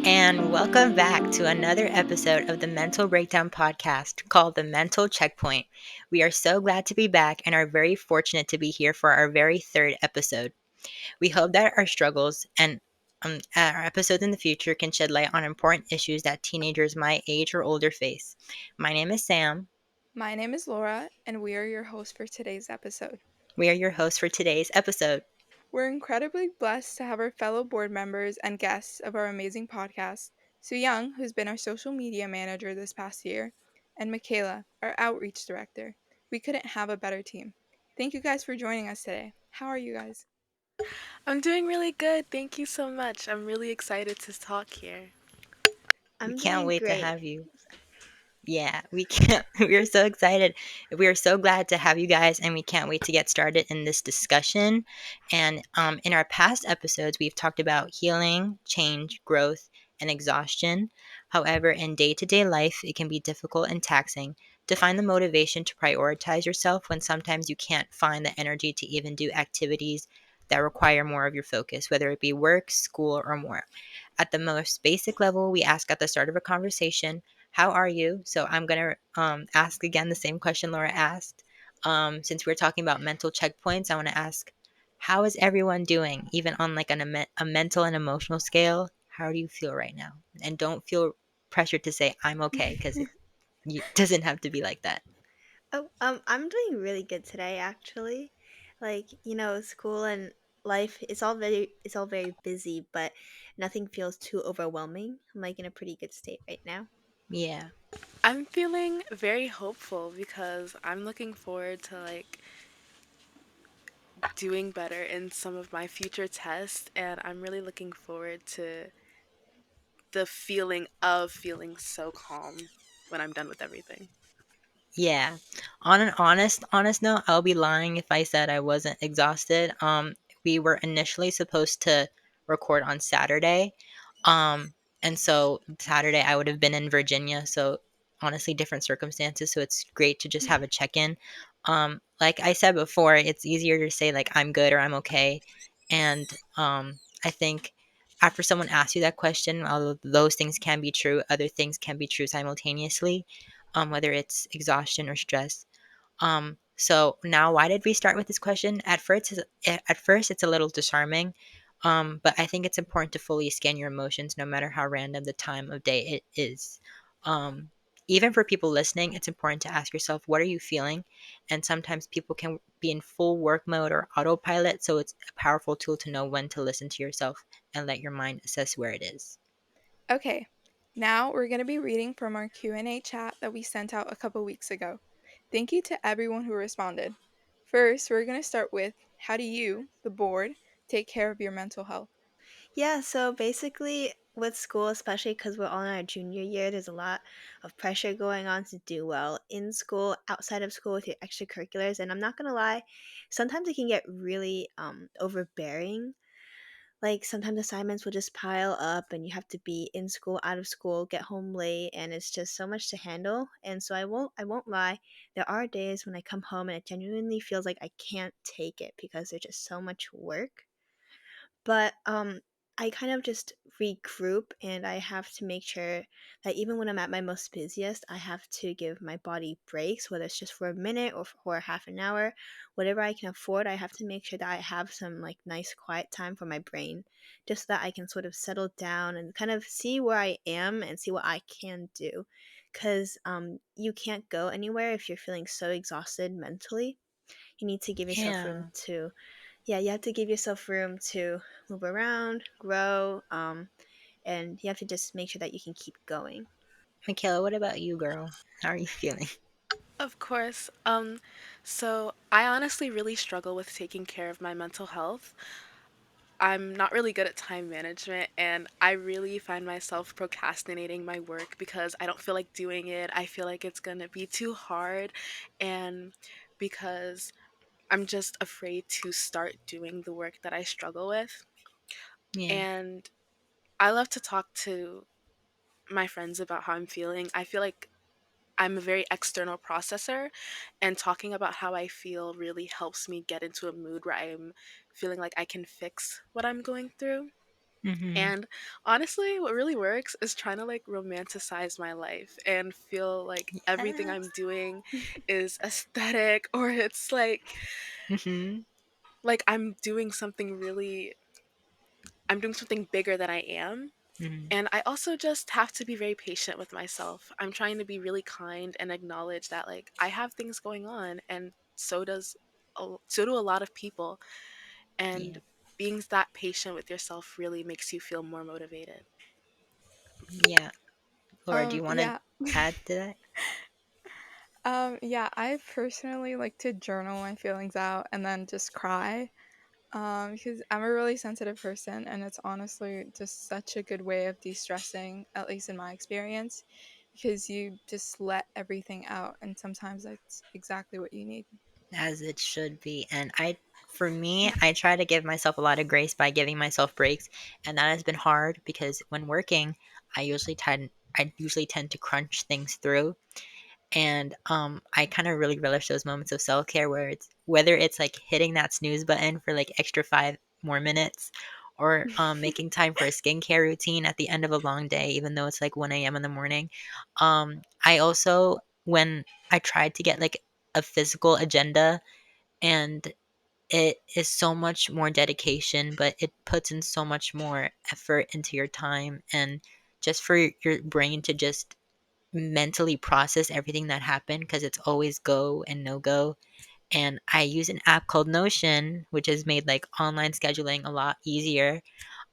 and welcome back to another episode of the Mental Breakdown podcast called The Mental Checkpoint. We are so glad to be back and are very fortunate to be here for our very third episode. We hope that our struggles and our episodes in the future can shed light on important issues that teenagers my age or older face. My name is Sam. My name is Laura, and we are your hosts for today's episode. We are your hosts for today's episode. We're incredibly blessed to have our fellow board members and guests of our amazing podcast, Sooyoung, who's been our social media manager this past year, and Macaelah, our outreach director. We couldn't have a better team. Thank you guys for joining us today. How are you guys? I'm doing really good. Thank you so much. I'm really excited to talk here. We I'm can't doing wait to great. have you. Yeah, we can't. We are so excited. We are so glad to have you guys, and we can't wait to get started in this discussion. And in our past episodes, we've talked about healing, change, growth, and exhaustion. However, in day to day life, it can be difficult and taxing to find the motivation to prioritize yourself when sometimes you can't find the energy to even do activities that require more of your focus, whether it be work, school, or more. At the most basic level, we ask at the start of a conversation, how are you? So I'm going to ask again the same question Laura asked. Since we're talking about mental checkpoints, I want to ask, how is everyone doing, even on like a mental and emotional scale? How do you feel right now? And don't feel pressured to say I'm okay because it doesn't have to be like that. I'm doing really good today actually. School and life it's all very busy, but nothing feels too overwhelming. I'm like in a pretty good state right now. Yeah. I'm feeling very hopeful because I'm looking forward to doing better in some of my future tests, and I'm really looking forward to the feeling of feeling so calm when I'm done with everything. Yeah. On an honest note, I'll be lying if I said I wasn't exhausted. We were initially supposed to record on Saturday. And so Saturday I would have been in Virginia, so honestly different circumstances, so it's great to just have a check-in. Like I said before, it's easier to say like I'm good or I'm okay. And I think after someone asks you that question, although those things can be true, other things can be true simultaneously, whether it's exhaustion or stress. So now, why did we start with this question? At first, it's a little disarming, but I think it's important to fully scan your emotions, no matter how random the time of day it is. Um, Even for people listening, it's important to ask yourself, what are you feeling? And sometimes people can be in full work mode or autopilot, so it's a powerful tool to know when to listen to yourself and let your mind assess where it is. Okay, now we're going to be reading from our Q&A chat that we sent out a couple weeks ago. Thank you to everyone who responded. First, we're going to start with, how do you, the board, take care of your mental health? Yeah, so basically with school, especially because we're all in our junior year, there's a lot of pressure going on to do well in school, outside of school with your extracurriculars, and I'm not gonna lie, sometimes it can get really overbearing. Like sometimes assignments will just pile up and you have to be in school, out of school, get home late, and it's just so much to handle. And so I won't lie, there are days when I come home and it genuinely feels like I can't take it because there's just so much work. But I kind of just regroup, and I have to make sure that even when I'm at my most busiest, I have to give my body breaks, whether it's just for a minute or for half an hour, whatever I can afford. I have to make sure that I have some like nice quiet time for my brain, just so that I can sort of settle down and kind of see where I am and see what I can do. Because you can't go anywhere if you're feeling so exhausted mentally. You need to give yourself room Yeah. to, yeah, you have to give yourself room to move around, grow, and you have to just make sure that you can keep going. Michaela, what about you, girl? How are you feeling? Of course. So I honestly really struggle with taking care of my mental health. I'm not really good at time management, and I really find myself procrastinating my work because I don't feel like doing it. I feel like it's going to be too hard, and because I'm just afraid to start doing the work that I struggle with. Yeah. And I love to talk to my friends about how I'm feeling. I feel like I'm a very external processor, and talking about how I feel really helps me get into a mood where I'm feeling like I can fix what I'm going through. Mhm. And honestly, what really works is trying to like romanticize my life and feel like everything I'm Yes. doing is aesthetic, or it's Mhm. like I'm doing something bigger than I am. Mhm. And I also just have to be very patient with myself. I'm trying to be really kind and acknowledge that like I have things going on, and so do a lot of people. Yeah. And being that patient with yourself really makes you feel more motivated. Yeah. Laura, do you want to Yeah. add to that? Yeah, I personally like to journal my feelings out and then just cry. Because I'm a really sensitive person, and it's honestly just such a good way of de-stressing, at least in my experience, because you just let everything out, and sometimes that's exactly what you need. As it should be. And for me, I try to give myself a lot of grace by giving myself breaks, and that has been hard because when working, I usually tend to crunch things through, and I kind of really relish those moments of self-care where it's whether it's like hitting that snooze button for like extra 5 more minutes, or making time for a skincare routine at the end of a long day, even though it's like 1 a.m. in the morning. I also, when I tried to get like a physical agenda, and it is so much more dedication, but it puts in so much more effort into your time, and just for your brain to just mentally process everything that happened, because it's always go and no go. And I use an app called Notion, which has made like online scheduling a lot easier.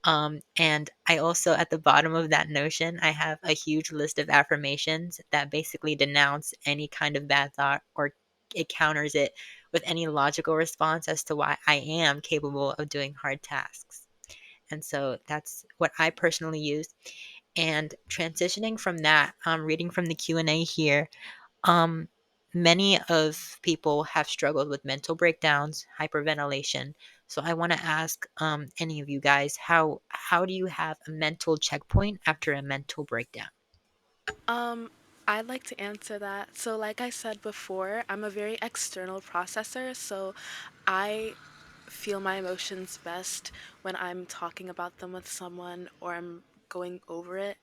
And I also, at the bottom of that Notion, I have a huge list of affirmations that basically denounce any kind of bad thought, or it counters it with any logical response as to why I am capable of doing hard tasks. And so that's what I personally use. And transitioning from that, reading from the Q&A here, um, many of people have struggled with mental breakdowns, hyperventilation. So I want to ask any of you guys, how do you have a mental checkpoint after a mental breakdown? Um, I'd like to answer that. So, like I said before, I'm a very external processor, so I feel my emotions best when I'm talking about them with someone or I'm going over it.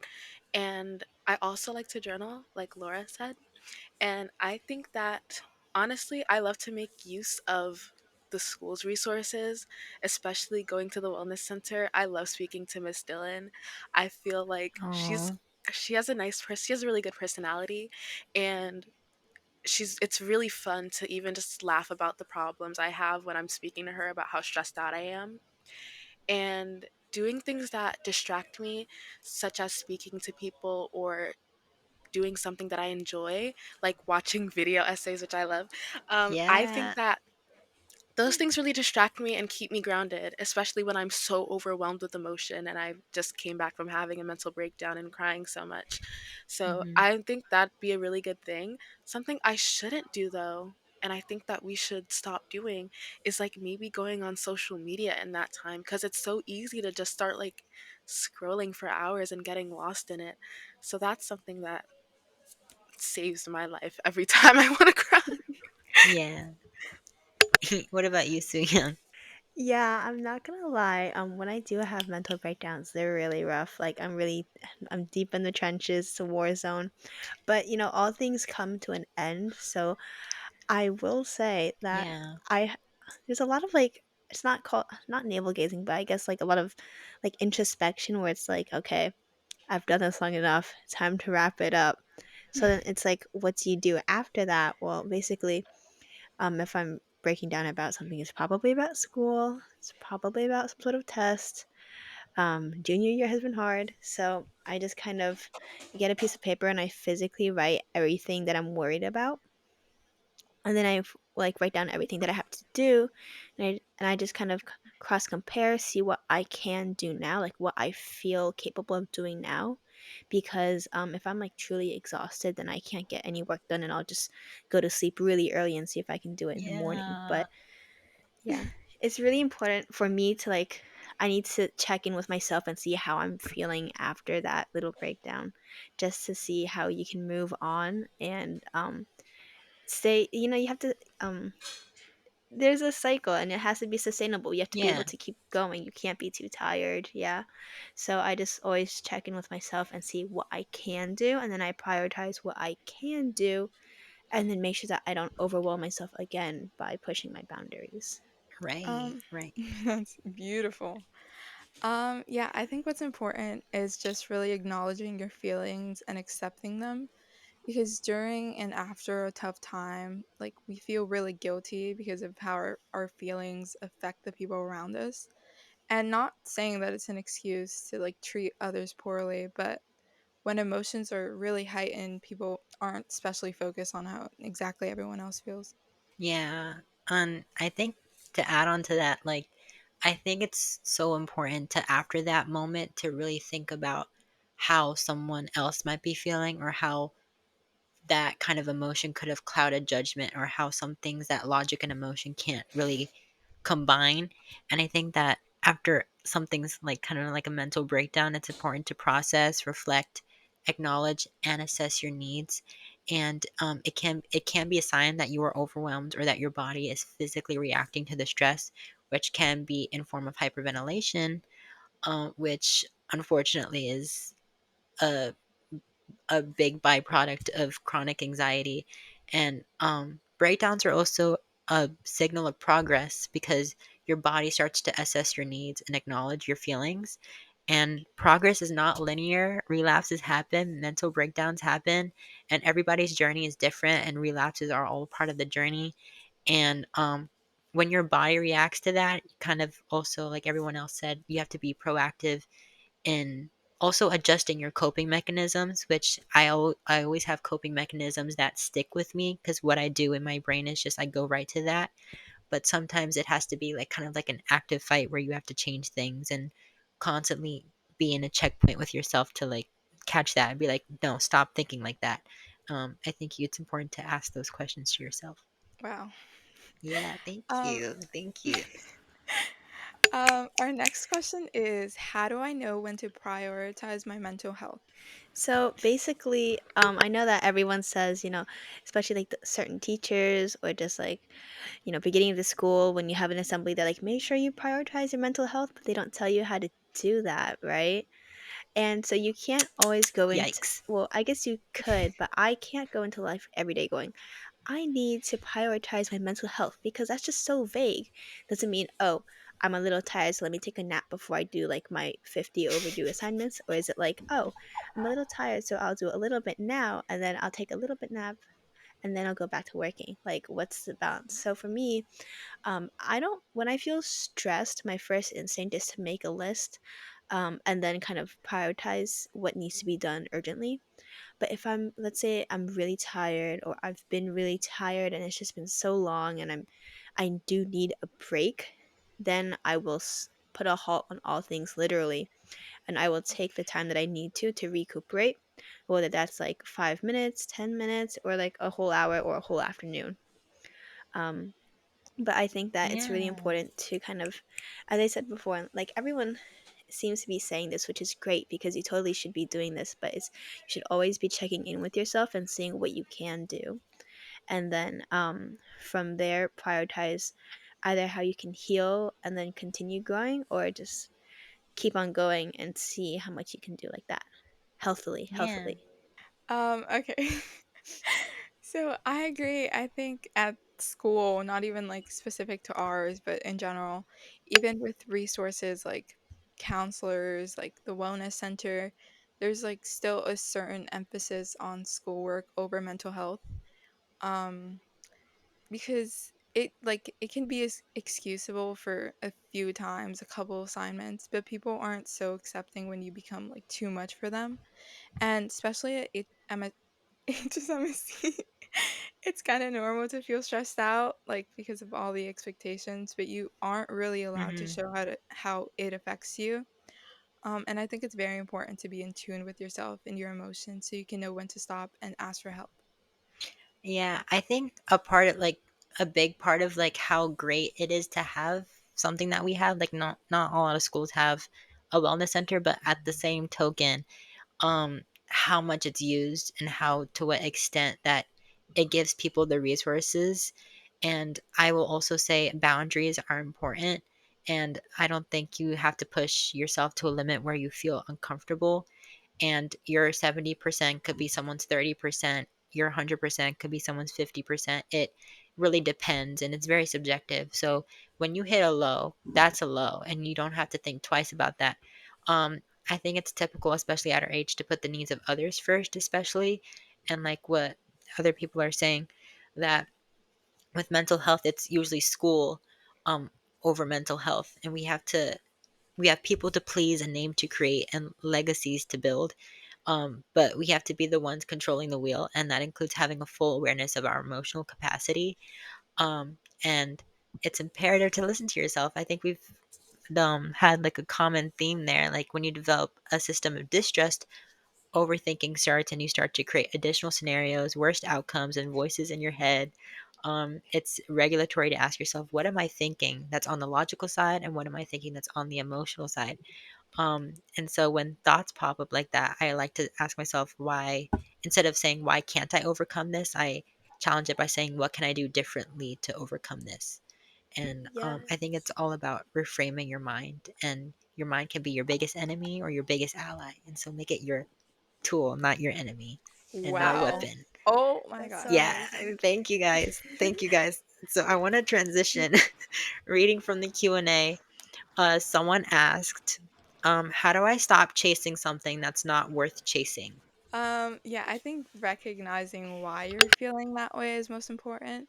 And I also like to journal, like Laura said. And I think that honestly, I love to make use of the school's resources, especially going to the wellness center. I love speaking to Miss Dillon. I feel like Oh, she has a really good personality, and she's it's really fun to even just laugh about the problems I have when I'm speaking to her about how stressed out I am. And doing things that distract me, such as speaking to people or doing something that I enjoy, like watching video essays, which I love. I think yeah. that those things really distract me and keep me grounded, especially when I'm so overwhelmed with emotion and I just came back from having a mental breakdown and crying so much. So Hmm. I think that'd be a really good thing. Something I shouldn't do though, and I think that we should stop doing, is like maybe going on social media in that time, because it's so easy to just start like scrolling for hours and getting lost in it. So that's something that saves my life every time I want to cry. Yeah. What about you, Sooyoung? Yeah, I'm not gonna lie. When I do have mental breakdowns, they're really rough. Like I'm deep in the trenches, it's a war zone. But all things come to an end. So I will say that Yeah. I there's a lot of it's not navel gazing, but I guess like a lot of like introspection where it's like, okay, I've done this long enough. It's time to wrap it up. So then it's like, what do you do after that? Well, basically, if I'm breaking down about something, it's probably about school. It's probably about some sort of test. Junior year has been hard, so I just kind of get a piece of paper and I physically write everything that I'm worried about, and then like write down everything that I have to do, and I just kind of cross compare, see what I can do now, like what I feel capable of doing now, because if I'm like truly exhausted, then I can't get any work done, and I'll just go to sleep really early and see if I can do it in the morning. Yeah. But yeah, it's really important for me to like. I need to check in with myself and see how I'm feeling after that little breakdown, just to see how you can move on and stay. You have to there's a cycle and it has to be sustainable. You have to be able Yeah, to keep going. You can't be too tired. Yeah. So I just always check in with myself and see what I can do. And then I prioritize what I can do and then make sure that I don't overwhelm myself again by pushing my boundaries. right, Um, right. that's beautiful. Yeah, I think what's important is just really acknowledging your feelings and accepting them because during and after a tough time, like we feel really guilty because of how our feelings affect the people around us. And not saying that it's an excuse to like treat others poorly, but when emotions are really heightened, people aren't especially focused on how exactly everyone else feels. Yeah, and I think to add on to that, like, I think it's so important to after that moment to really think about how someone else might be feeling or how that kind of emotion could have clouded judgment or how some things that logic and emotion can't really combine. And I think that after something's like kind of like a mental breakdown, it's important to process, reflect, acknowledge, and assess your needs. And it can be a sign that you are overwhelmed or that your body is physically reacting to the stress, which can be in form of hyperventilation, which unfortunately is a a big byproduct of chronic anxiety. And breakdowns are also a signal of progress because your body starts to assess your needs and acknowledge your feelings. And progress is not linear. Relapses happen, mental breakdowns happen, and everybody's journey is different, and relapses are all part of the journey. And when your body reacts to that, kind of also, like everyone else said, you have to be proactive in also adjusting your coping mechanisms, which I always have coping mechanisms that stick with me because what I do in my brain is just I go right to that. But sometimes it has to be like kind of like an active fight where you have to change things and constantly be in a checkpoint with yourself to like catch that and be like, no, stop thinking like that. I think it's important to ask those questions to yourself. Wow. Yeah, thank Um, you. Thank you. our next question is how do I know when to prioritize my mental health? So basically, I know that everyone says, especially like certain teachers or just like, beginning of the school when you have an assembly, they're like, make sure you prioritize your mental health, but they don't tell you how to do that, right? And so you can't always go into, Yikes. well, I guess you could, but I can't go into life every day going, I need to prioritize my mental health because that's just so vague. Doesn't mean, oh, I'm a little tired, so let me take a nap before I do like my 50 overdue assignments. Or is it like, oh, I'm a little tired, so I'll do a little bit now and then I'll take a little bit nap and then I'll go back to working. Like, what's the balance? So for me, I don't, when I feel stressed, my first instinct is to make a list and then kind of prioritize what needs to be done urgently. But if I'm, let's say I'm really tired or I've been really tired and it's just been so long and I do need a break, then I will put a halt on all things literally and I will take the time that I need to recuperate, whether that's like 5 minutes, 10 minutes, or like a whole hour or a whole afternoon. Um, but I think that it's really Yeah. important to kind of, as I said before, like everyone seems to be saying this, which is great because you totally should be doing this, but it's you should always be checking in with yourself and seeing what you can do. And then from there, prioritize either how you can heal and then continue growing or just keep on going and see how much you can do like that. Healthily, Yeah. healthily. Okay. So I agree. I think at school, not even like specific to ours, but in general, even with resources like counselors, like the wellness center, there's like still a certain emphasis on schoolwork over mental health. Um, because it can be excusable for a few times, a couple assignments, but people aren't so accepting when you become like too much for them. And especially at HSMSC, it's kind of normal to feel stressed out, like because of all the expectations, but you aren't really allowed to Hmm. show how it affects you. And I think it's very important to be in tune with yourself and your emotions so you can know when to stop and ask for help. Yeah, I think a part of like a big part of like how great it is to have something that we have, like not a lot of schools have a wellness center, but at the same token, how much it's used and how to what extent that it gives people the resources And I will also say boundaries are important. And I don't think you have to push yourself to a limit where you feel uncomfortable. And your 70% could be someone's 30%. Your 100% could be someone's 50%. It really depends and it's very subjective. So when you hit a low, that's a low, and you don't have to think twice about that. Um, I think it's typical, especially at our age, to put the needs of others first, especially. And like what other people are saying, that with mental health, it's usually school um, over mental health. And we have people to please, a name to create, and legacies to build. But we have to be the ones controlling the wheel, and that includes having a full awareness of our emotional capacity. And it's imperative to listen to yourself. I think we've had like a common theme there. Like when you develop a system of distrust, overthinking starts, and you start to create additional scenarios, worst outcomes, and voices in your head. It's regulatory to ask yourself, what am I thinking that's on the logical side, and what am I thinking that's on the emotional side? And so when thoughts pop up like that, I like to ask myself why, instead of saying, why can't I overcome this? I challenge it by saying, what can I do differently to overcome this? And I think it's Yes. all about reframing your mind. And your mind can be your biggest enemy or your biggest ally. And so make it your tool, not your enemy, and not a Wow. weapon. Oh my That's so gosh. Yeah, amazing. thank you guys. Thank you guys. So I want to transition reading from the Q&A. Someone asked, how do I stop chasing something that's not worth chasing? Yeah, I think recognizing why you're feeling that way is most important.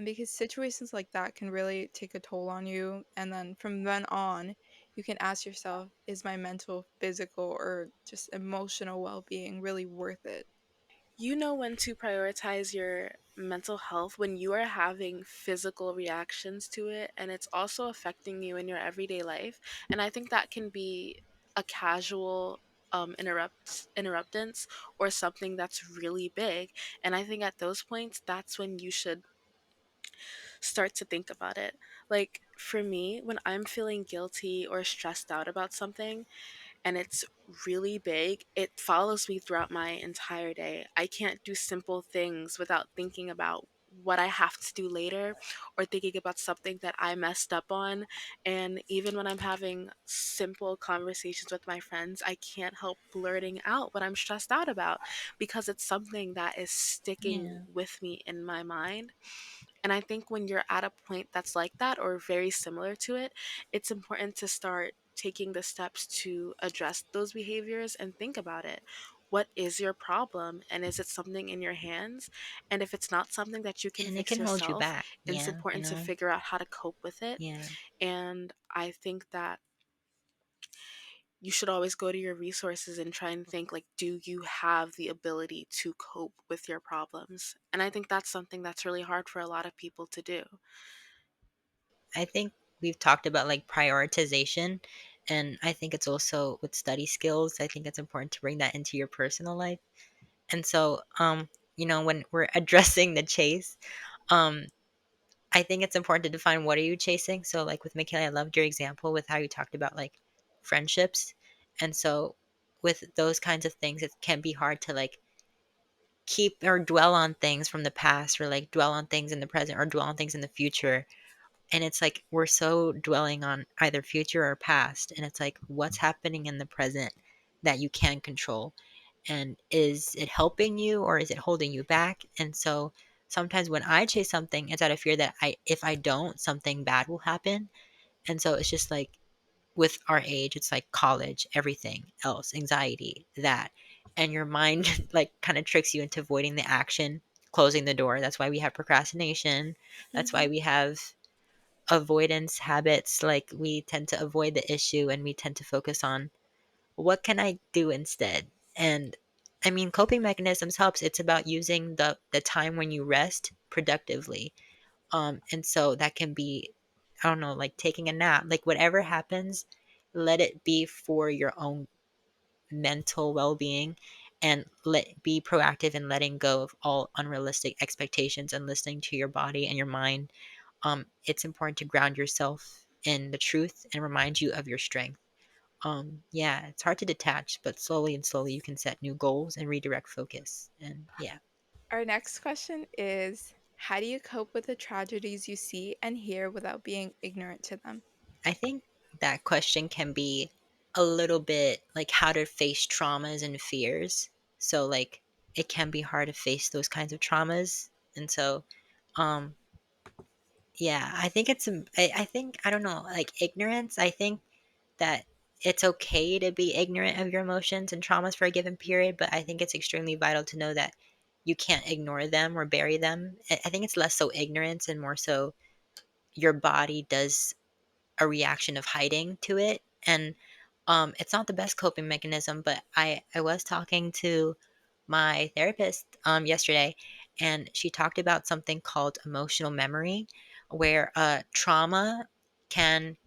Because situations like that can really take a toll on you. And then from then on, you can ask yourself, is my mental, physical, or just emotional well being really worth it? You know when to prioritize your mental health when you are having physical reactions to it and it's also affecting you in your everyday life. And I think that can be a casual interruptance or something that's really big. And I think at those points, that's when you should start to think about it. Like for me, when I'm feeling guilty or stressed out about something, and it's really big, it follows me throughout my entire day. I can't do simple things without thinking about what I have to do later or thinking about something that I messed up on. And even when I'm having simple conversations with my friends, I can't help blurting out what I'm stressed out about because it's something that is sticking Yeah. with me in my mind. And I think when you're at a point that's like that or very similar to it, it's important to start taking the steps to address those behaviors and think about it. What is your problem? And is it something in your hands? And if it's not something that you can And it fix can hold you yourself, back. it's Yeah, you important to know? figure out how to cope with it. Yeah. And I think that you should always go to your resources and try and think like, do you have the ability to cope with your problems? And I think that's something that's really hard for a lot of people to do. I think we've talked about like prioritization, and I think it's also with study skills. I think it's important to bring that into your personal life. And so, when we're addressing the chase, um, I think it's important to define, what are you chasing? So, like with Michaela, I loved your example with how you talked about like friendships. And so, with those kinds of things, it can be hard to like keep or dwell on things from the past, or like dwell on things in the present, or dwell on things in the future. And it's like we're so dwelling on either future or past. And it's like, what's happening in the present that you can control? And is it helping you or is it holding you back? And so sometimes when I chase something, it's out of fear that if I don't, something bad will happen. And so it's just like, with our age, it's like college, everything else, anxiety, that. And your mind like kind of tricks you into avoiding the action, closing the door. That's why we have procrastination. That's why Hmm. we have avoidance habits. Like we tend to avoid the issue and we tend to focus on, what can I do instead? And I mean, coping mechanisms helps. It's about using the time when you rest productively. And so that can be, I don't know, like taking a nap, like whatever happens, let it be for your own mental well-being, and be proactive in letting go of all unrealistic expectations and listening to your body and your mind. It's important to ground yourself in the truth and remind you of your strength. Yeah, it's hard to detach, but slowly and slowly you can set new goals and redirect focus. And yeah. Our next question is, How do you cope with the tragedies you see and hear without being ignorant to them? I think that question can be a little bit like how to face traumas and fears. So like it can be hard to face those kinds of traumas. And so um yeah, I think I think I don't know, like ignorance, I think that it's okay to be ignorant of your emotions and traumas for a given period, but I think it's extremely vital to know that you can't ignore them or bury them. I think it's less so ignorance and more so your body does a reaction of hiding to it. And it's not the best coping mechanism, but I was talking to my therapist yesterday, and she talked about something called emotional memory, where trauma can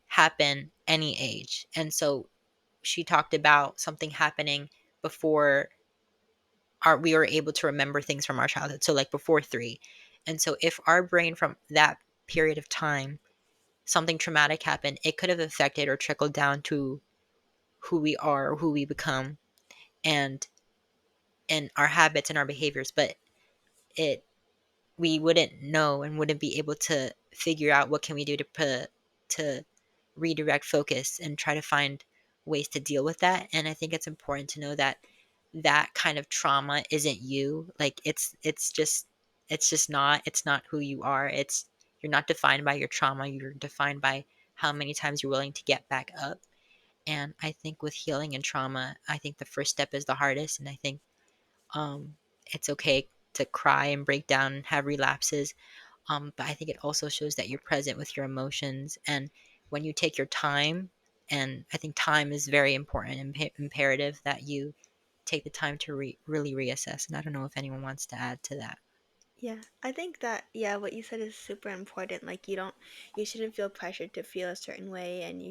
happen any age. And so she talked about something happening before we were able to remember things from our childhood. So like before 3. And so if our brain from that period of time something traumatic happened, it could have affected or trickled down to who we are or who we become and our habits and our behaviors, but it we wouldn't know and wouldn't be able to figure out what can we do to to redirect focus and try to find ways to deal with that. And I think it's important to know that that kind of trauma isn't you. Like it's not who you are. It's You're not defined by your trauma. You're defined by how many times you're willing to get back up. And I think with healing and trauma, I think the first step is the hardest. And I think it's okay to cry and break down and have relapses. But I think it also shows that you're present with your emotions. And when you take your time, and I think time is very important and imperative that you take the time to really reassess. And I don't know if anyone wants to add to that. Yeah, I think that, yeah, what you said is super important. Like, you shouldn't feel pressured to feel a certain way, and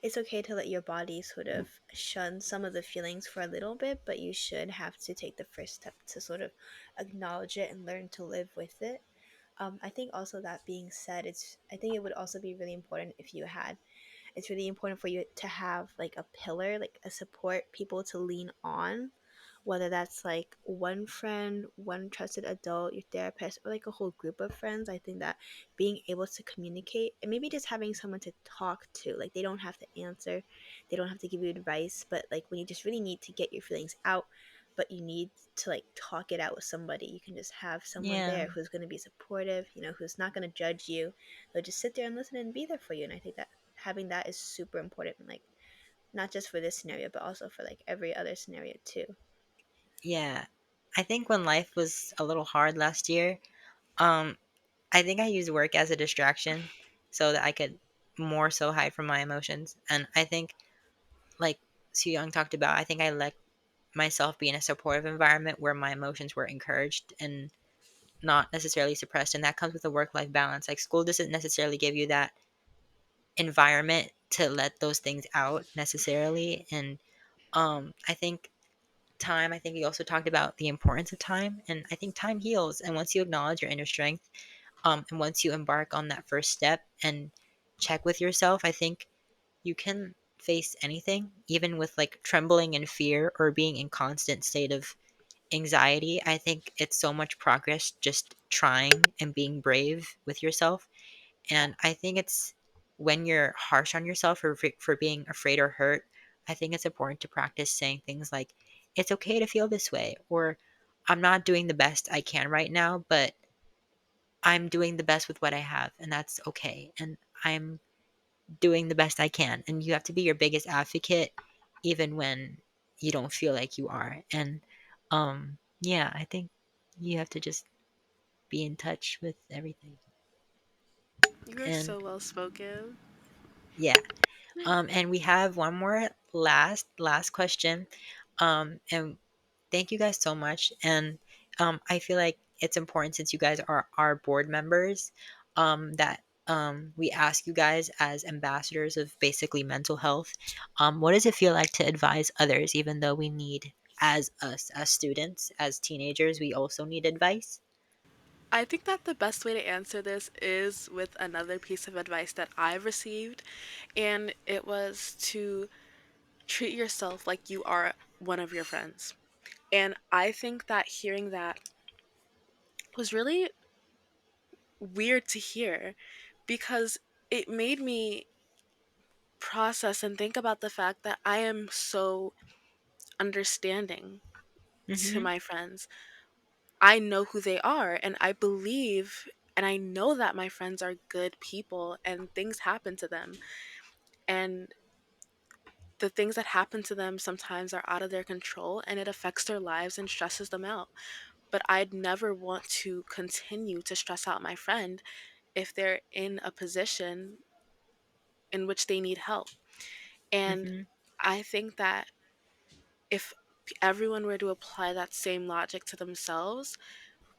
it's okay to let your body sort of shun some of the feelings for a little bit, but you should have to take the first step to sort of acknowledge it and learn to live with it. I think also that being said, I think it would also be really important if you had it's really important for you to have like a pillar, like a support people to lean on, whether that's like one friend, one trusted adult, your therapist, or like a whole group of friends. I think that being able to communicate and maybe just having someone to talk to, like they don't have to answer, they don't have to give you advice, but like when you just really need to get your feelings out, but you need to like talk it out with somebody, you can just have someone Yeah. there who's going to be supportive, who's not going to judge you. They'll just sit there and listen and be there for you. And I think that having that is super important, like not just for this scenario but also for like every other scenario too. Yeah. I think when life was a little hard last year, um, I think I used work as a distraction so that I could more so hide from my emotions. And I think, like Su Young talked about, I think I let myself be in a supportive environment where my emotions were encouraged and not necessarily suppressed. And that comes with a work life balance. Like school doesn't necessarily give you that environment to let those things out necessarily. And I think I think we also talked about the importance of time. And I think time heals. And once you acknowledge your inner strength, and once you embark on that first step and check with yourself, I think you can face anything, even with like trembling and fear or being in constant state of anxiety. I think it's so much progress just trying and being brave with yourself. And I think it's when you're harsh on yourself for being afraid or hurt, I think it's important to practice saying things like, it's okay to feel this way, or I'm not doing the best I can right now, but I'm doing the best with what I have, and that's okay. And I'm doing the best I can. And you have to be your biggest advocate, even when you don't feel like you are. And yeah, I think you have to just be in touch with everything. You're And so well spoken. yeah, and we have one more last question. And thank you guys so much. And I feel like it's important since you guys are our board members, that we ask you guys as ambassadors of basically mental health. What does it feel like to advise others, even though we need, as us, as students, as teenagers, we also need advice? I think that the best way to answer this is with another piece of advice that I've received, and it was to treat yourself like you are one of your friends. And I think that hearing that was really weird to hear because it made me process and think about the fact that I am so understanding to Mhm. my friends. I know who they are and I believe and I know that my friends are good people and things happen to them. And the things that happen to them sometimes are out of their control and it affects their lives and stresses them out. But I'd never want to continue to stress out my friend if they're in a position in which they need help. And Mhm. I think that if everyone were to apply that same logic to themselves,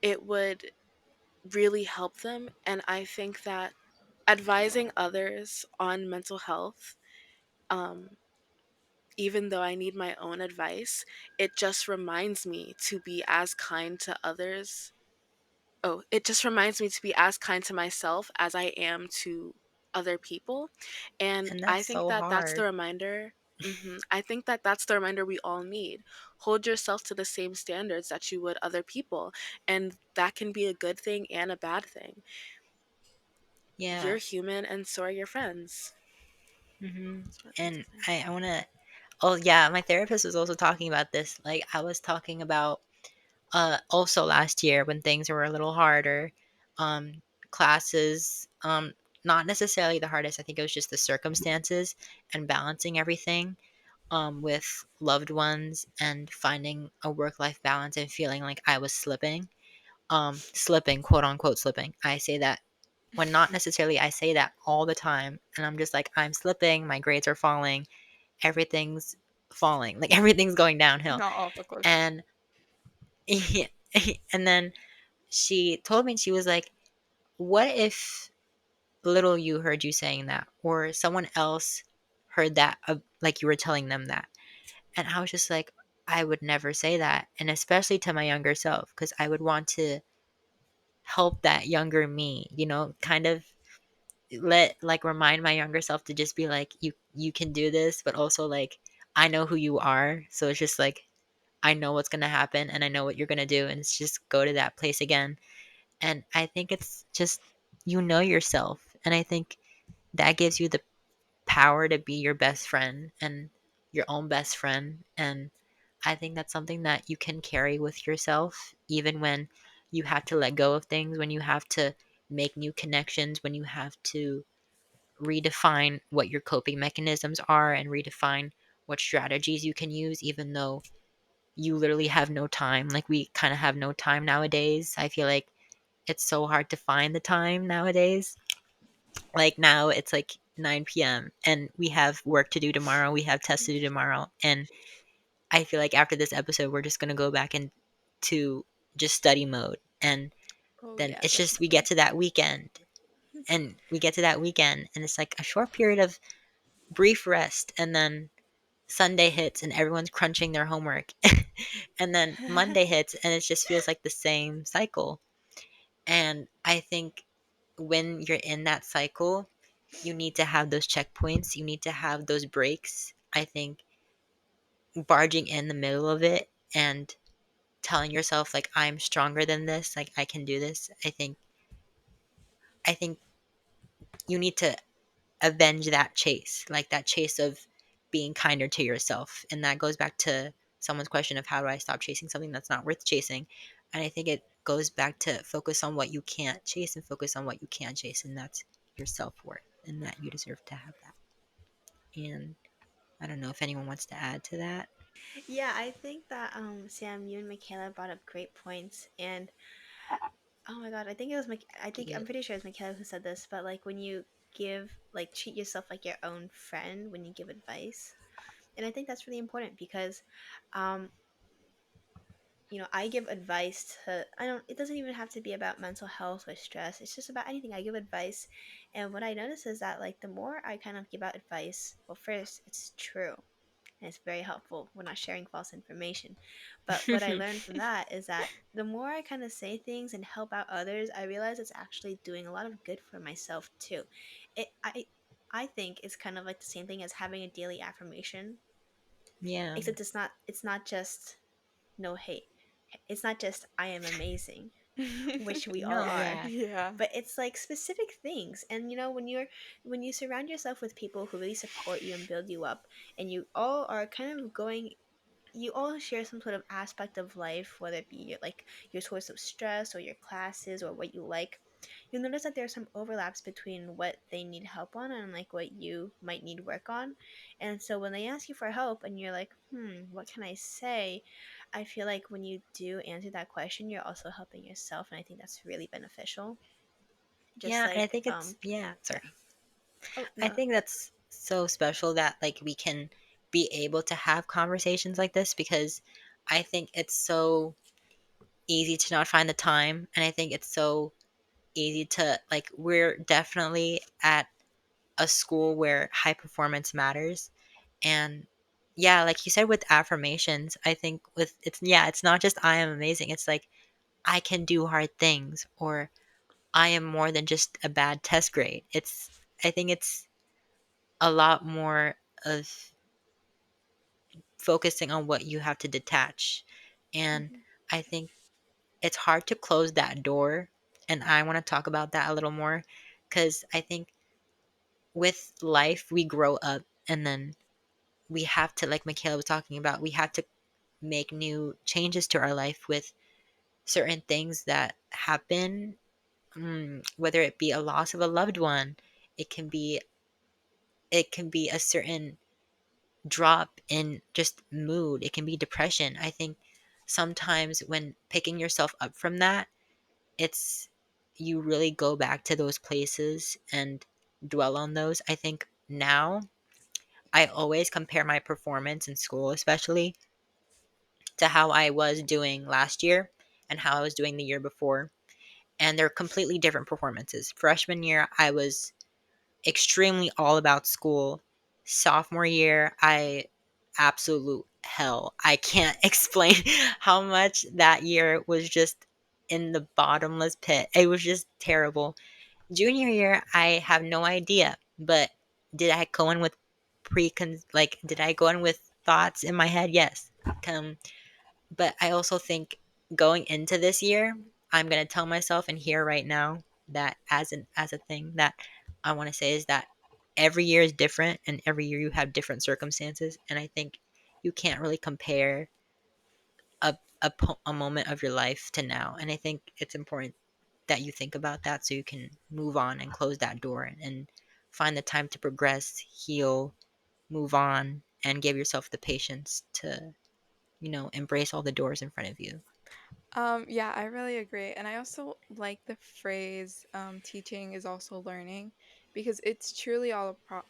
it would really help them. And I think that advising others on mental health, um, even though I need my own advice, it just reminds me to be as kind to others. Oh, it just reminds me to be as kind to myself as I am to other people. And And I that's think so that that's the hard. reminder. I think that that's the reminder we all need. Hold yourself to the same standards that you would other people. And that can be a good thing and a bad thing. Yeah. You're human and so are your friends. Mhm. That's what I think to And say. I want to Oh yeah, my therapist was also talking about this. Like I was talking about also last year when things were a little harder, um classes, not necessarily the hardest. I think it was just the circumstances and balancing everything with loved ones and finding a work life balance and feeling like I was slipping. Slipping, quote unquote slipping. I say that when not necessarily. I say that all the time and I'm just like I'm slipping, my grades are falling, everything's falling, like everything's going downhill. Not off a cliff. And and then she told me, she was like, what if little you heard you saying that, or someone else heard that, like you were telling them that? And I was just like, I would never say that, and especially to my younger self, because I would want to help that younger me, kind of remind my younger self to just be like, you can do this, but also like I know who you are, so it's just like I know what's gonna happen and I know what you're gonna do, and it's just go to that place again. And I think it's just yourself, and I think that gives you the power to be your best friend and your own best friend. And I think that's something that you can carry with yourself, even when you have to let go of things, when you have to make new connections, when you have to redefine what your coping mechanisms are and redefine what strategies you can use, even though you literally have no time. Like we kind of have no time nowadays. I feel like it's so hard to find the time nowadays. Like now it's like 9 p.m. and we have work to do tomorrow. We have tests to do tomorrow. And I feel like after this episode, we're just going to go back into just study mode. And Oh then yeah, it's just, we get definitely. to that weekend and it's like a short period of brief rest. And then Sunday hits and everyone's crunching their homework. And then Monday hits and it just feels like the same cycle. And I think when you're in that cycle, you need to have those checkpoints, you need to have those breaks. I think barging in the middle of it and telling yourself like I'm stronger than this, like I can do this. I think you need to avenge that chase, like that chase of being kinder to yourself. And that goes back to someone's question of how do I stop chasing something that's not worth chasing. And I think it goes back to focus on what you can't chase and focus on what you can chase, and that's your self-worth, and that you deserve to have that. And I don't know if anyone wants to add to that. Yeah, I think that Sam, you and Michaela brought up great points, and oh my god, I think it was I Thank think I'm you. pretty sure it's Michaela who said this, but like when you give, like, treat yourself like your own friend when you give advice, and I think that's really important because, um, I give advice to, I don't, it doesn't even have to be about mental health or stress. It's just about anything. I give advice. And what I notice is that, like, the more I kind of give out advice, well, first, it's true. And it's very helpful. We're not sharing false information. But what I learned from that is that the more I kind of say things and help out others, I realize it's actually doing a lot of good for myself too. It, I think it's kind of like the same thing as having a daily affirmation, Yeah. except it's not just no hate. It's not just I am amazing. which we all No, are. yeah. Yeah. But it's like specific things. And when you surround yourself with people who really support you and build you up, and you all are kind of going, you all share some sort of aspect of life, whether it be like your source of stress or your classes or what you like, you'll notice that there are some overlaps between what they need help on and like what you might need work on. And so when they ask you for help and you're like, what can I say? I feel like when you do answer that question, you're also helping yourself. And I think that's really beneficial. Just Yeah, and I like, think it's yeah, sorry. oh, I no. think that's so special that like we can be able to have conversations like this because I think it's so easy to not find the time and I think it's so easy to like we're definitely at a school where high performance matters and yeah, like you said with affirmations, I think with it's yeah, it's not just I am amazing. It's like I can do hard things or I am more than just a bad test grade. It's I think it's a lot more of focusing on what you have to detach. And Hmm. I think it's hard to close that door. And I want to talk about that a little more because I think with life, we grow up and then we have to, like Michaela was talking about, we have to make new changes to our life with certain things that happen, whether it be a loss of a loved one, it can be it can be a certain drop in just mood. It can be depression. I think sometimes when picking yourself up from that, it's you really go back to those places and dwell on those. I think now I always compare my performance in school, especially to how I was doing last year and how I was doing the year before. And they're completely different performances. Freshman year, I was extremely all about school. Sophomore year, I absolute hell. I can't explain how much that year was just in the bottomless pit. It was just terrible. Junior year, I have no idea, but did I go in with did I go in with thoughts in my head? Yes. Um, but I also think going into this year, I'm gonna tell myself and here right now that as a thing that I want to say is that every year is different and every year you have different circumstances and I think you can't really compare a moment of your life to now and I think it's important that you think about that so you can move on and close that door and find the time to progress, heal, move on, and give yourself the patience to embrace all the doors in front of you. Yeah, I really agree. And I also like the phrase teaching is also learning because it's truly all a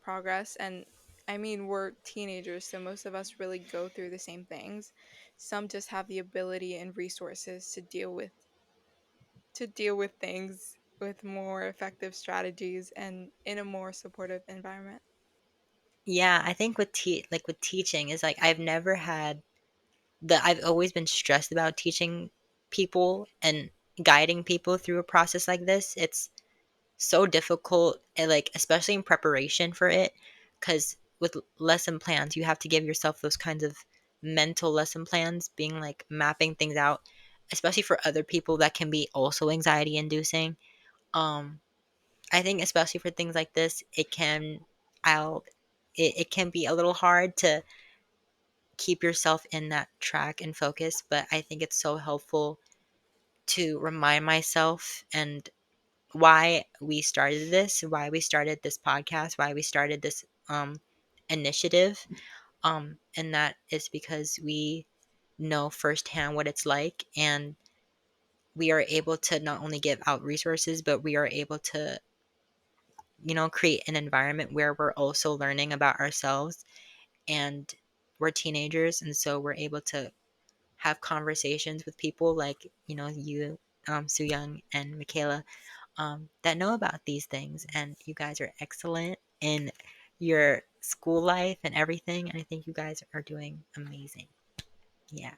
progress. And I mean, we're teenagers, so most of us really go through the same things. Some just have the ability and resources to deal with things with more effective strategies and in a more supportive environment. Yeah, I think with teaching is like I've always been stressed about teaching people and guiding people through a process like this. It's so difficult and like especially in preparation for it cuz with lesson plans you have to give yourself those kinds of mental lesson plans being like mapping things out especially for other people that can be also anxiety inducing. Um I think especially for things like this I'll it can be a little hard to keep yourself in that track and focus, but I think it's so helpful to remind myself and why we started this podcast, why we started this initiative. And that is because we know firsthand what it's like and we are able to not only give out resources, but we are able to, create an environment where we're also learning about ourselves and we're teenagers and so we're able to have conversations with people like you, Sooyoung and Macaelah, that know about these things, and you guys are excellent in your school life and everything. And I think you guys are doing amazing. Yeah,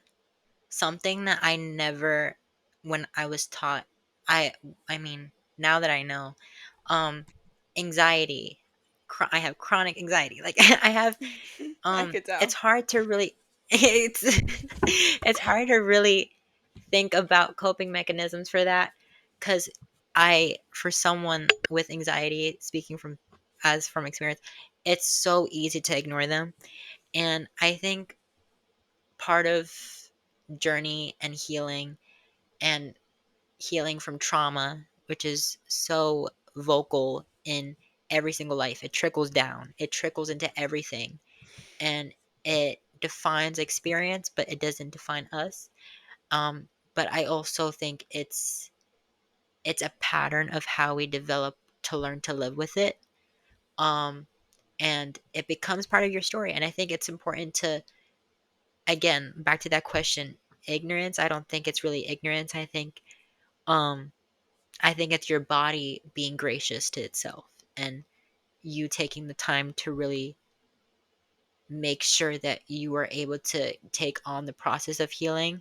something that I never, when I was taught, I, I mean, now that I know, um, anxiety. I have chronic anxiety. Like I have I could it's tell. hard to really it's it's hard to really think about coping mechanisms for that, because for someone with anxiety, speaking from experience, it's so easy to ignore them. And I think part of journey and and healing from trauma, which is so vocal in every single life, it trickles down, it trickles into everything, and it defines experience, but it doesn't define us. But I also think it's a pattern of how we develop to learn to live with it. Um, and it becomes part of your story. And I think it's important to, again, back to that question, ignorance. I don't think it's really ignorance. Um, I think it's your body being gracious to itself and you taking the time to really make sure that you are able to take on the process of healing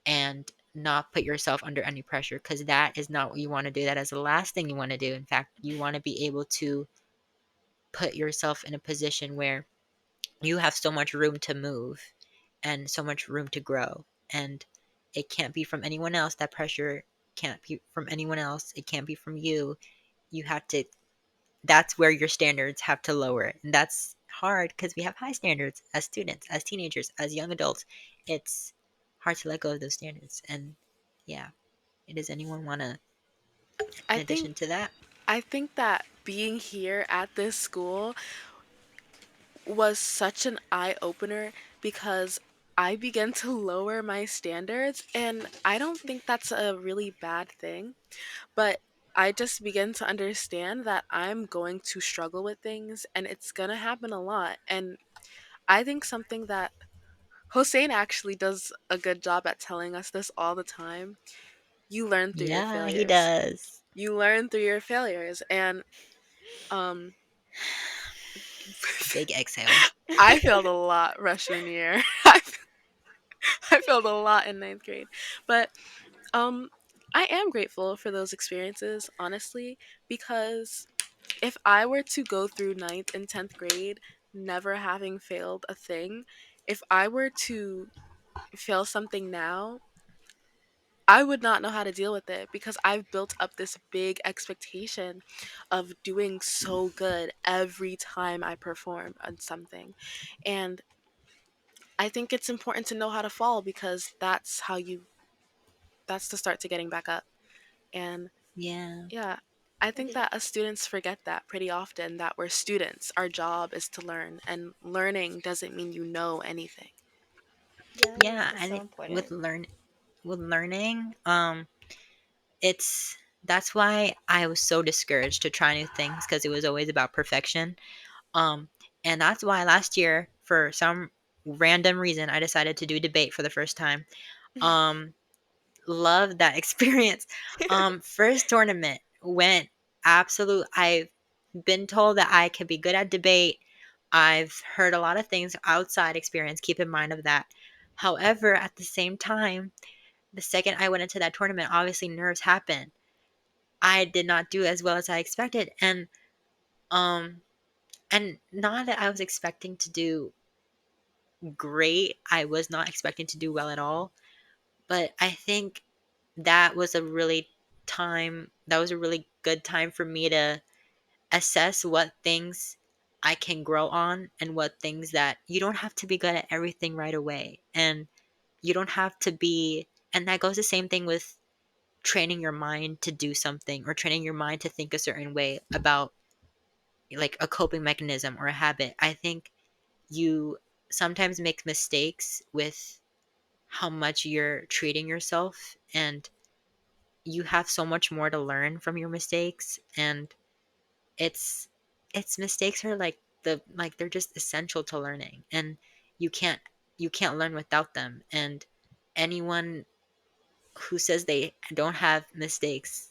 and not put yourself under any pressure, because that is not what you want to do. That is the last thing you want to do. In fact, you want to be able to put yourself in a position where you have so much room to move and so much room to grow. And it can't be from anyone else. That pressure can't be from anyone else. It can't be from you. You have to, that's where your standards have to lower. And that's hard because we have high standards as students, as teenagers, as young adults. It's hard to let go of those standards. And yeah, does anyone want to, I in think addition to that? I think that being here at this school was such an eye opener because I began to lower my standards, and I don't think that's a really bad thing, but I just began to understand that I'm going to struggle with things and it's going to happen a lot. And I think something that Hossein actually does a good job at telling us this all the time. You learn through your Yeah, he failures. does. You learn through your failures. And um Big exhale. I failed a lot freshman year. I failed a lot in ninth grade. But um I am grateful for those experiences, honestly, because if I were to go through ninth and 10th grade never having failed a thing, if I were to fail something now, I would not know how to deal with it because I've built up this big expectation of doing so good every time I perform on something. And I think it's important to know how to fall because that's the start to getting back up. And Yeah. yeah, I think Yeah, that us students forget that pretty often, that we're students. Our job is to learn, and learning doesn't mean you know anything. yeah, Yeah, that's so and important. with learning, it's that's why I was so discouraged to try new things, because it was always about perfection. Um, and that's why last year, for some random reason, I decided to do debate for the first time. Um, Loved that experience. First tournament went absolute. I've been told that I could be good at debate. I've heard a lot of things outside experience. Keep in mind of that. However, at the same time, the second I went into that tournament, obviously nerves happen. I did not do as well as I expected, um, and not that I was expecting to do great. I was not expecting to do well at all. But I think that was a really that was a really good time for me to assess what things I can grow on and what things that you don't have to be good at everything right away. And you don't have to be, and that goes the same thing with training your mind to do something or training your mind to think a certain way about like a coping mechanism or a habit. I think you sometimes make mistakes with how much you're treating yourself, and you have so much more to learn from your mistakes. And it's mistakes are like they're just essential to learning, and you can't you can't learn without them. And anyone who says they don't have mistakes,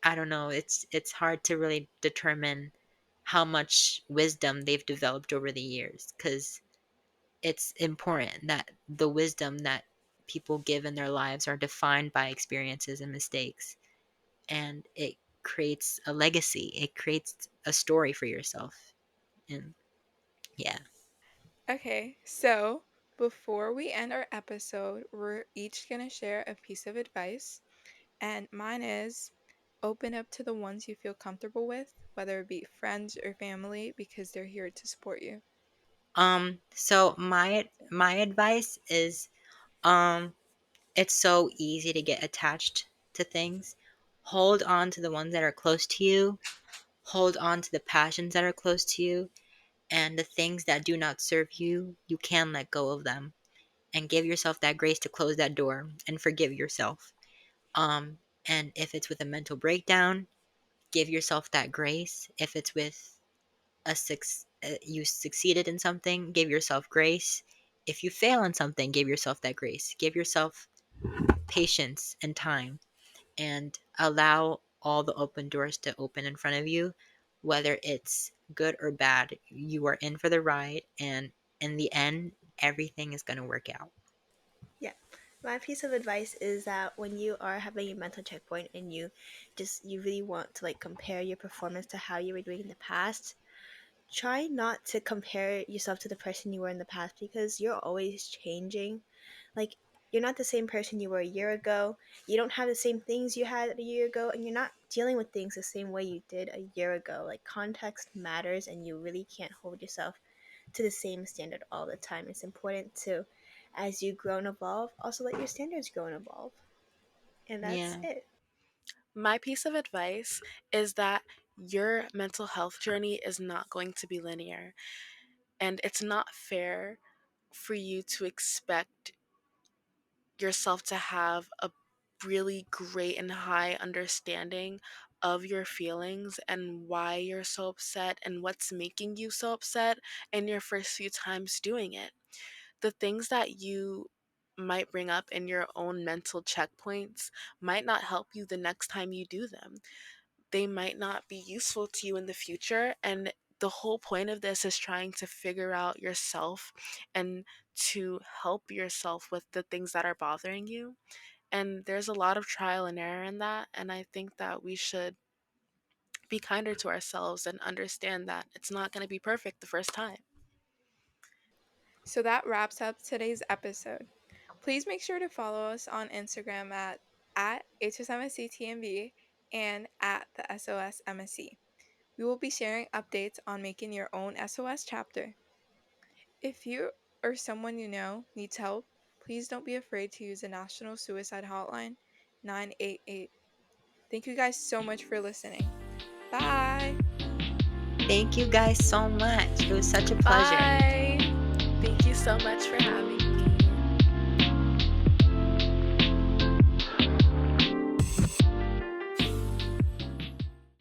I don't know, it's hard to really determine how much wisdom they've developed over the years, because it's important that the wisdom that people give in their lives are defined by experiences and mistakes, and it creates a legacy. It creates a story for yourself. And yeah. Okay, so Before we end our episode, we're each going to share a piece of advice. And mine is open up to the ones you feel comfortable with, whether it be friends or family, because they're here to support you. So my advice is, um, it's so easy to get attached to things. Hold on to the ones that are close to you. Hold on to the passions that are close to you, and the things that do not serve you, you can let go of them, and give yourself that grace to close that door and forgive yourself. And if it's with a mental breakdown, give yourself that grace. If it's with you succeeded in something, give yourself grace. If you fail in something, give yourself that grace. Give yourself patience and time, and allow all the open doors to open in front of you, whether it's good or bad. You are in for the ride, and in the end, everything is going to work out. Yeah. My piece of advice is that when you are having a mental checkpoint and you really want to like compare your performance to how you were doing in the past, try not to compare yourself to the person you were in the past because you're always changing. Like, you're not the same person you were a year ago. You don't have the same things you had a year ago, and you're not dealing with things the same way you did a year ago. Like, context matters, and you really can't hold yourself to the same standard all the time. It's important to, as you grow and evolve, also let your standards grow and evolve. And that's Yeah. it. My piece of advice is that your mental health journey is not going to be linear, and it's not fair for you to expect yourself to have a really great and high understanding of your feelings and why you're so upset and what's making you so upset in your first few times doing it. The things that you might bring up in your own mental checkpoints might not help you the next time you do them. They might not be useful to you in the future. And the whole point of this is trying to figure out yourself and to help yourself with the things that are bothering you. And there's a lot of trial and error in that. And I think that we should be kinder to ourselves and understand that it's not going to be perfect the first time. So that wraps up today's episode. Please make sure to follow us on Instagram at HSMSCTMB and at the SOS MSC. We will be sharing updates on making your own SOS chapter. If you or someone you know needs help, please don't be afraid to use the National Suicide Hotline 988. Thank you guys so much for listening. Bye. Thank you guys so much. It was such a pleasure. Bye. Thank you so much for having